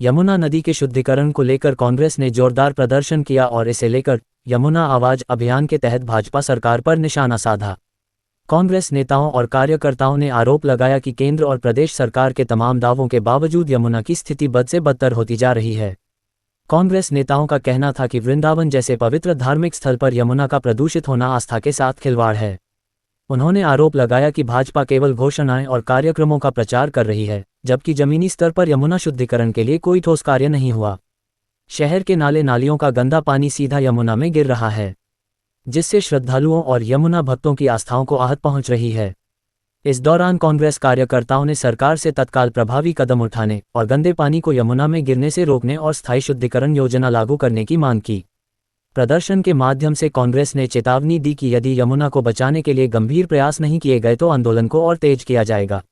यमुना नदी के शुद्धिकरण को लेकर कांग्रेस ने जोरदार प्रदर्शन किया और इसे लेकर यमुना आवाज अभियान के तहत भाजपा सरकार पर निशाना साधा। कांग्रेस नेताओं और कार्यकर्ताओं ने आरोप लगाया कि केंद्र और प्रदेश सरकार के तमाम दावों के बावजूद यमुना की स्थिति बद से बदतर होती जा रही है। कांग्रेस नेताओं का कहना था कि वृंदावन जैसे पवित्र धार्मिक स्थल पर यमुना का प्रदूषित होना आस्था के साथ खिलवाड़ है। उन्होंने आरोप लगाया कि भाजपा केवल घोषणाएं और कार्यक्रमों का प्रचार कर रही है, जबकि जमीनी स्तर पर यमुना शुद्धिकरण के लिए कोई ठोस कार्य नहीं हुआ। शहर के नाले नालियों का गंदा पानी सीधा यमुना में गिर रहा है, जिससे श्रद्धालुओं और यमुना भक्तों की आस्थाओं को आहत पहुंच रही है। इस दौरान कांग्रेस कार्यकर्ताओं ने सरकार से तत्काल प्रभावी कदम उठाने और गंदे पानी को यमुना में गिरने से रोकने और स्थायी शुद्धिकरण योजना लागू करने की मांग की। प्रदर्शन के माध्यम से कांग्रेस ने चेतावनी दी कि यदि यमुना को बचाने के लिए गंभीर प्रयास नहीं किए गए तो आंदोलन को और तेज किया जाएगा।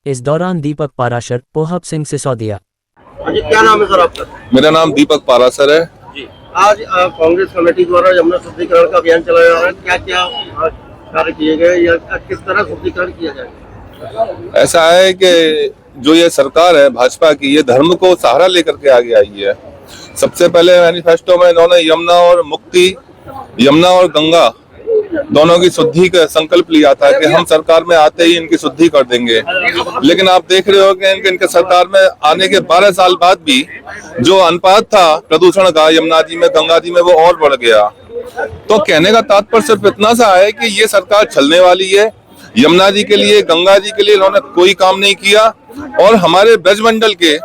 इस दौरान दीपक पाराशर, पोहब सिंह सिसोदिया। क्या नाम है सर आपका? मेरा नाम दीपक पाराशर है जी। आज कांग्रेस कमेटी द्वारा यमुना शुद्धिकरण का अभियान चलाया जा रहा है, क्या क्या कार्य किए गए या किस तरह शुद्धिकरण किया जाएगा? ऐसा है कि जो ये सरकार है भाजपा की, ये धर्म को सहारा लेकर के आगे आई है। सबसे पहले मैनिफेस्टो में इन्होंने यमुना और गंगा दोनों की शुद्धि का संकल्प लिया था कि हम सरकार में आते ही इनकी शुद्धि कर देंगे। लेकिन आप देख रहे हो कि इनके सरकार में आने के 12 साल बाद भी जो अनुपात था प्रदूषण का यमुना जी में, गंगा जी में, वो और बढ़ गया। तो कहने का तात्पर्य सिर्फ इतना सा है कि ये सरकार चलने वाली है। यमुना जी के लिए, गंगा जी के लिए इन्होंने कोई काम नहीं किया। और हमारे ब्रजमंडल के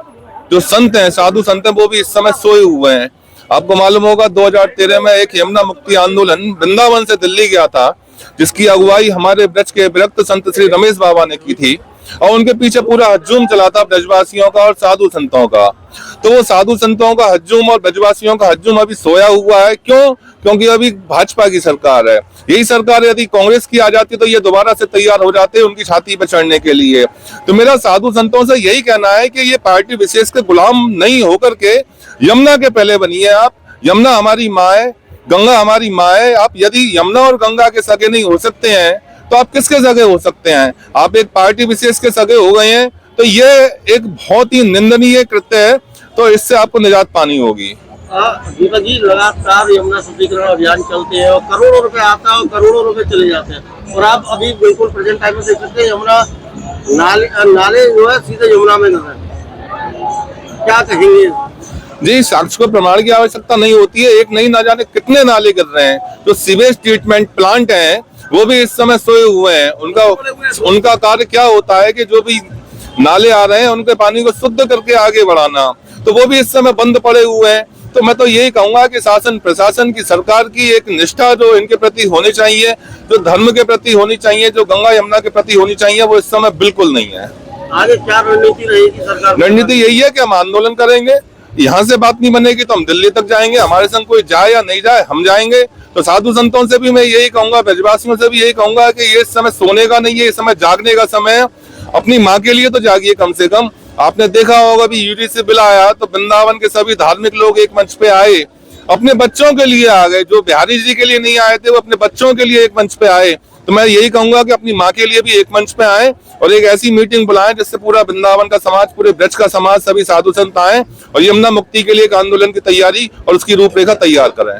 जो संत हैं, साधु संत हैं, वो भी इस समय सोए हुए हैं। आपको मालूम होगा 2013 में एक यमुना मुक्ति आंदोलन वृंदावन से दिल्ली गया था, जिसकी अगुवाई हमारे ब्रज के विरक्त संत श्री रमेश बाबा ने की थी। और उनके पीछे पूरा हज्जूम चला था ब्रजवासियों का और साधु संतों का। तो वो साधु संतों का हज्जूम और ब्रजवासियों का हज्जूम अभी सोया हुआ है। क्यों? क्योंकि अभी भाजपा की सरकार है। यही सरकार यदि कांग्रेस की आ जाती तो ये दोबारा से तैयार हो जाते उनकी छाती पर चढ़ने के लिए। तो मेरा साधु संतों से यही कहना है कि ये पार्टी विशेष के गुलाम नहीं होकर के यमुना के पहले बनिए आप। यमुना हमारी माँ है, गंगा हमारी माँ है। आप यदि यमुना और गंगा के सगे नहीं हो सकते हैं तो आप किसके सगे हो सकते हैं? आप एक पार्टी विशेष के सगे हो गए हैं, तो ये एक बहुत ही निंदनीय कृत्य है। तो इससे आपको निजात पानी होगी। दीपक जी, लगातार यमुना शुद्धिकरण अभियान चलते हैं और करोड़ों रुपए आता है और करोड़ों रुपए चले जाते हैं, और आप अभी बिल्कुल प्रेजेंट टाइम में देख सकते हैं यमुना नाले जो है सीधे यमुना में नजर। क्या कहेंगे? जी, साक्ष्य को प्रमाण की आवश्यकता नहीं होती है। एक नहीं ना जाने कितने नाले गिर रहे हैं। जो सीवेज ट्रीटमेंट प्लांट हैं वो भी इस समय सोए हुए हैं। उनका कार्य क्या होता है कि जो भी नाले आ रहे हैं उनके पानी को शुद्ध करके आगे बढ़ाना, तो वो भी इस समय बंद पड़े हुए हैं। तो मैं तो यही कहूंगा कि शासन प्रशासन की, सरकार की एक निष्ठा जो इनके प्रति होनी चाहिए, जो धर्म के प्रति होनी चाहिए, जो गंगा यमुना के प्रति होनी चाहिए, वो इस समय बिल्कुल नहीं है। आगे क्या रणनीति रहेगी सरकार? रणनीति यही है कि हम आंदोलन करेंगे। यहाँ से बात नहीं बनेगी तो हम दिल्ली तक जाएंगे। हमारे संग कोई जाए या नहीं जाए, हम जाएंगे। तो साधु संतों से भी मैं यही कहूंगा, ब्रजवासियों से भी यही कहूंगा कि ये समय सोने का नहीं है, ये समय जागने का समय है। अपनी माँ के लिए तो जागिए कम से कम। आपने देखा होगा अभी यूडीसी बिल आया तो वृंदावन के सभी धार्मिक लोग एक मंच पे आए, अपने बच्चों के लिए आ गए। जो बिहारी जी के लिए नहीं आए थे वो अपने बच्चों के लिए एक मंच पे आए। तो मैं यही कहूंगा कि अपनी माँ के लिए भी एक मंच पे आए और एक ऐसी मीटिंग बुलाएं जिससे पूरा वृंदावन का समाज, पूरे ब्रज का समाज, सभी साधु संत आए और यमुना मुक्ति के लिए एक आंदोलन की तैयारी और उसकी रूपरेखा तैयार करें।